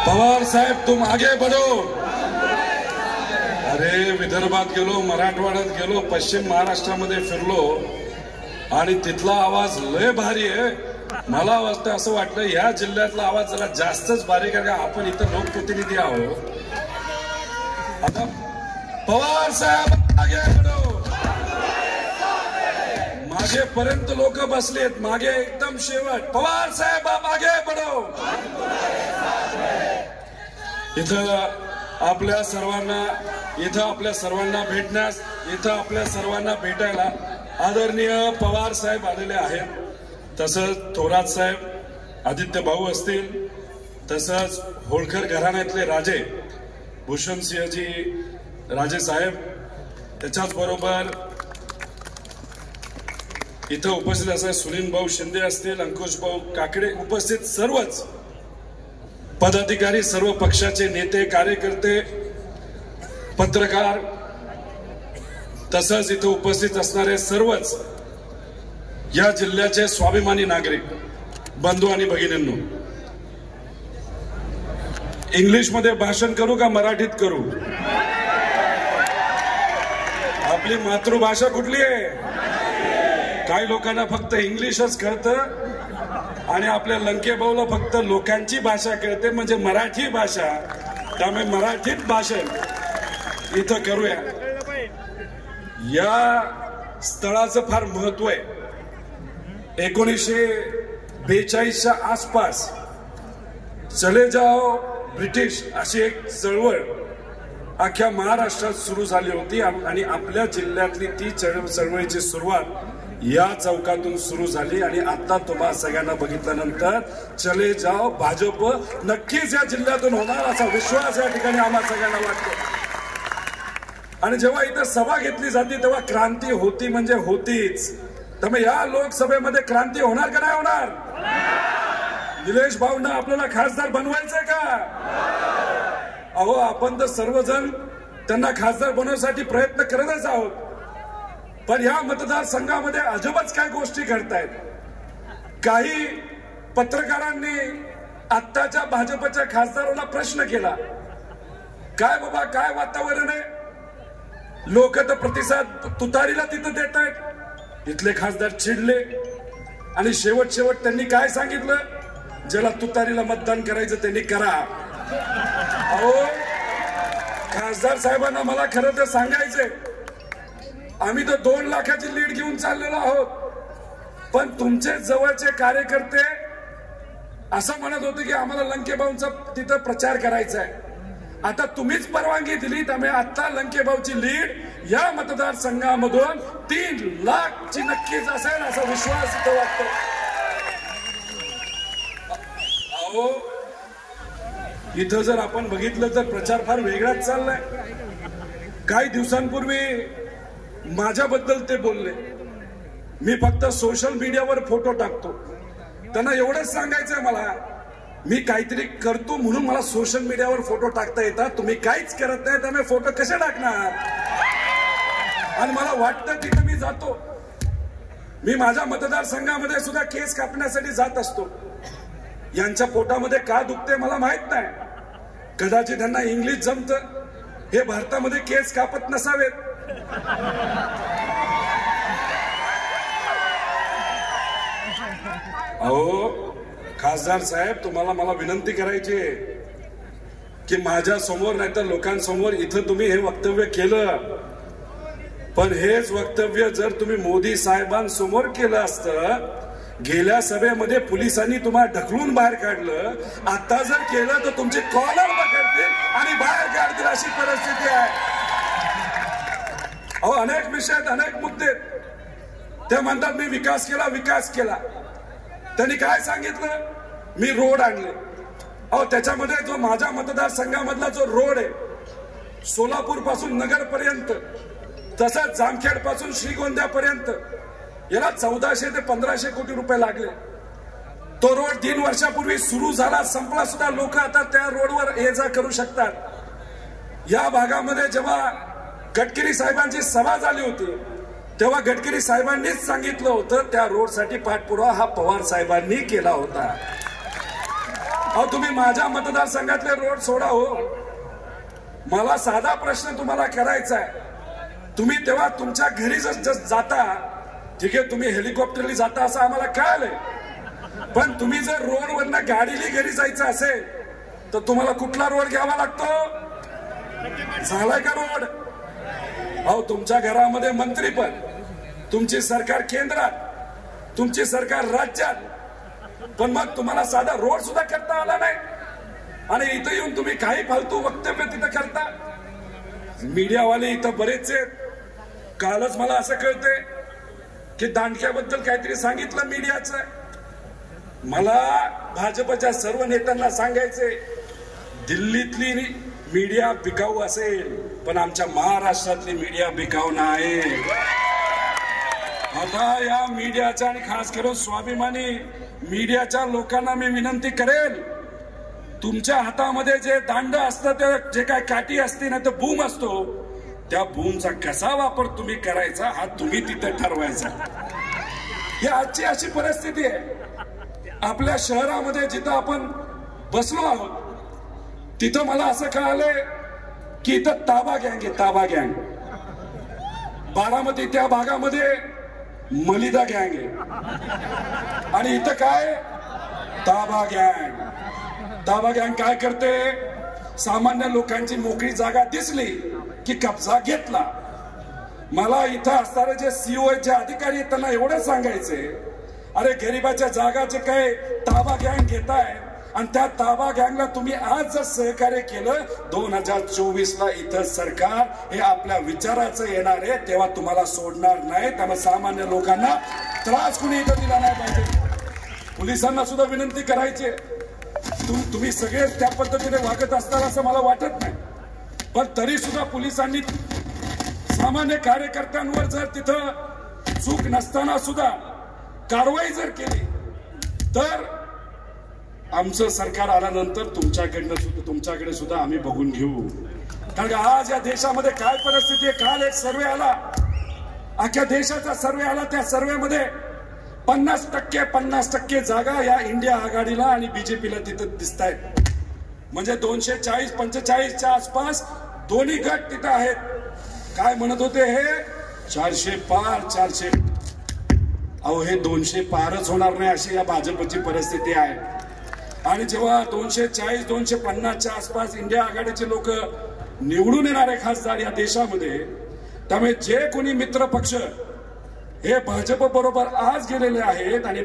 पवार साहेब तुम आगे बढ़ो। अरे विदर्भात गेलो, मराठवाड्यात गेलो, पश्चिम महाराष्ट्रामध्ये फिरलो आणि तिथला आवाज लय भारी आहे। मला वाटतं असं वाटलं या जिल्ह्यातला आवाज जरा जास्तच बारीक आहे, कारण आपण इथं लोकप्रतिनिधी आहोत। आता पवार साहेब आगे बढ़ो। मागेपर्यंत लोक बसलेत, मागे एकदम शेवट पवार साहेब आप आगे बढ़ो। इथं आपल्या सर्वांना भेटण्यास, इथं आपल्या सर्वांना भेटायला आदरणीय पवार साहेब आलेले आहेत। तसंच थोरात साहेब, आदित्य भाऊ असतील, तसंच होळकर घराण्यातले राजे भूषणसिंहजी राजे साहेब, त्याच्याच बरोबर इथं उपस्थित असं सुनील भाऊ शिंदे असतील, अंकुश भाऊ काकडे, उपस्थित सर्वच पदाधिकारी, सर्व पक्षाचे नेते, कार्यकर्ते, पत्रकार, तसंच इथं उपस्थित असणारे सर्वच या जिल्ह्याचे स्वाभिमानी नागरिक बंधू आणि भगिनींनो, इंग्लिश मध्ये भाषण करू का मराठीत करू? आपली मातृभाषा कुठली आहे? काही लोकांना फक्त इंग्लिशच कळतं आणि आपल्या लंकेभाऊला फक्त लोकांची भाषा कळते, म्हणजे मराठी भाषा। त्यामुळे मराठीत भाषण इथं करूया। या स्थळाचं फार महत्व आहे। 1942च्या आसपास चले जाओ ब्रिटिश अशी एक चळवळ अख्ख्या महाराष्ट्रात सुरू झाली होती आणि आपल्या जिल्ह्यातली ती चळवळीची सुरुवात या चौकातून सुरू झाली। आणि आता तुम्हा सगळ्यांना बघितल्यानंतर चले जाओ भाजप नक्कीच या जिल्ह्यातून होणार असा विश्वास या ठिकाणी आम्हाला सगळ्यांना वाटतो। आणि जेव्हा इथं सभा घेतली जाते तेव्हा क्रांती होती म्हणजे होतीच। त्यामुळे या लोकसभेमध्ये क्रांती होणार का नाही होणार? निलेश भाऊंना आपल्याला खासदार बनवायचंय का? अहो आपण तर सर्वजण त्यांना खासदार बनवण्यासाठी प्रयत्न करतच आहोत, पण या मतदारसंघामध्ये अजबच काय गोष्टी घडतायत। काही पत्रकारांनी आत्ताच्या भाजपच्या खासदाराला प्रश्न केला, काय बाबा काय वातावरण आहे? लोक तर प्रतिसाद तुतारीला तिथं देत आहेत। इथले खासदार चिडले आणि शेवट त्यांनी काय सांगितलं, ज्याला तुतारीला मतदान करायचं त्यांनी करा। अहो खासदार साहेबांना मला खरं तर सांगायचंय, आम्ही तर 2 लाखाची लीड घेऊन चाललेलो आहोत, पण तुमचे जवळचे कार्यकर्ते असं म्हणत होते की आम्हाला लंकेभाऊंचा तिथं प्रचार करायचा आहे। आता तुम्हीच परवानगी दिली, त्यामुळे आता लंकेभाऊची लीड या मतदारसंघामधून 3 लाखची नक्कीच असेल असा विश्वास इथं वाटतो। अहो इथं जर आपण बघितलं तर प्रचार फार वेगळाच चाललाय। काही दिवसांपूर्वी माझ्याबद्दल ते बोलले, मी फक्त सोशल मीडियावर फोटो टाकतो। त्यांना एवढंच सांगायचंय मला, मी काहीतरी करतो म्हणून मला सोशल मीडियावर फोटो टाकता येतात, तुम्ही काहीच करत नाही, त्यामुळे फोटो कसे टाकणार? आणि मला वाटतं तिथे मी जातो, मी माझ्या मतदारसंघामध्ये सुद्धा केस कापण्यासाठी जात असतो। यांच्या पोटामध्ये का दुखते मला माहित नाही, कदाचित त्यांना इंग्लिश जमतं, हे भारतामध्ये केस कापत नसावेत। अहो खासदार साहेब तुम्हाला मला विनंती करायची आहे की माझ्या समोर नाही तर लोकांसमोर इथं तुम्ही हे वक्तव्य केलं, पण हेच वक्तव्य जर तुम्ही मोदी साहेबांसमोर केलं असतं, गेल्या सभेमध्ये पोलिसांनी तुम्हाला ढकलून बाहेर काढलं, आता जर केलं तर तुमचे कॉलर पकडतील आणि बाहेर काढतील अशी परिस्थिती आहे। अहो अनेक विषयात अनेक मुद्दे ते म्हणतात मी विकास केला। त्यांनी काय सांगितलं, मी रोड आणले। अहो त्याच्यामध्ये जो माझ्या मतदारसंघामधला जो रोड आहे, सोलापूर पासून नगर पर्यंत, तसंच जामखेड पासून श्रीगोंद्यापर्यंत, याला 1400 ते 1500 कोटी रुपये लागले। तो रोड 3 वर्षापूर्वी सुरू झाला, संपला सुद्धा, लोक आता त्या रोडवर ये जा करू शकतात। या भागामध्ये जेव्हा गडकरी साहेबांची सभा झाली होती तेव्हा गडकरी साहेबांनीच सांगितलं होतं त्या रोडसाठी पाठपुरावा हा पवार साहेबांनी केला होता। अहो तुम्ही माझ्या मतदारसंघातले रोड सोडा हो. मला साधा प्रश्न तुम्हाला करायचा आहे. तुम्ही तेव्हा तुमच्या घरी जाता, ठीक आहे, तुम्ही हेलिकॉप्टरनी जाता असं आम्हाला कळालंय. पण तुम्ही जर रोडवरनं गाडीने घरी जायचं असेल तर तुम्हाला कुठला रोड घ्यावा लागतो? झालाय का रोड? अहो तुमच्या घरामध्ये मंत्री पण, तुमची सरकार केंद्रात, तुमची सरकार राज्यात, पण मग तुम्हाला साधा रोड सुद्धा करता आला नाही. आणि इथं येऊन तुम्ही काही फालतू वक्तव्य तिथं करता. मीडियावाले इथं बरेच आहेत. कालच मला असं कळतंय की दांडक्याबद्दल काहीतरी सांगितलं मीडियाचं. मला भाजपच्या सर्व नेत्यांना सांगायचे, दिल्लीतली मीडिया बिकाऊ असेल पण आमच्या महाराष्ट्रातली मीडिया बिकाऊ नाही. आता या मीडियाच्या आणि खास करून स्वाभिमानी मीडियाच्या लोकांना मी विनंती करेल, तुमच्या हातामध्ये जे दांड असतं, ते जे काय काठी असते ना, ते बूम असतो, त्या बूमचा कसा वापर तुम्ही करायचा हा तुम्ही तिथे ठरवायचा. ही आजची अशी परिस्थिती आहे. आपल्या शहरामध्ये जिथं आपण बसलो आहोत तिथं मला असं कळालंय की इथं ताबा गँग आहे, ताबा गँग. बारामती त्या भागामध्ये मलिदा गँग आहे आणि इथं काय? ताबा गँग. ताबा गँग काय करते? सामान्य लोकांची मोकळी जागा दिसली की कब्जा घेतला. मला इथं असणारे जे सीओ जे अधिकारी आहेत त्यांना एवढं सांगायचे, अरे गरिबाच्या जागाचे काय ताबा गँग घेताय आणि त्या ताबा गँगला तुम्ही आज जर सहकार्य केलं, 2024ला इथं सरकार हे आपल्या विचाराचं येणार आहे, तेव्हा तुम्हाला सोडणार नाही. त्यामुळे सामान्य लोकांना त्रास कुणी इथं दिला नाही पाहिजे. पोलिसांना सुद्धा विनंती करायची, तुम्ही सगळे त्या पद्धतीने वागत असताना असं मला वाटत नाही, पण तरी सुद्धा पोलिसांनी सामान्य कार्यकर्त्यांवर जर तिथं चूक नसताना सुद्धा कारवाई जर केली तर आमचं सरकार आल्यानंतर तुमच्याकडे सुद्धा आम्ही बघून घेऊ. कारण आज या देशामध्ये काय परिस्थिती आहे. काल एक सर्वे आला, अख्ख्या देशाचा सर्वे आला. त्या सर्वेमध्ये 50% जागा या इंडिया आघाडीला आणि बीजेपीला तिथं दिसत आहेत. म्हणजे 240-45च्या आसपास दोन्ही गट तिथं आहेत. काय म्हणत होते हे 400 पार 400. अहो हे 200 पारच होणार नाही अशी या भाजपची परिस्थिती आहे. आणि जेव्हा 240-250च्या आसपास इंडिया आघाडीचे लोक निवडून येणारे खासदार या देशामध्ये, त्यामुळे जे कोणी मित्र पक्ष हे भाजप बरोबर आज गेलेले आहेत आणि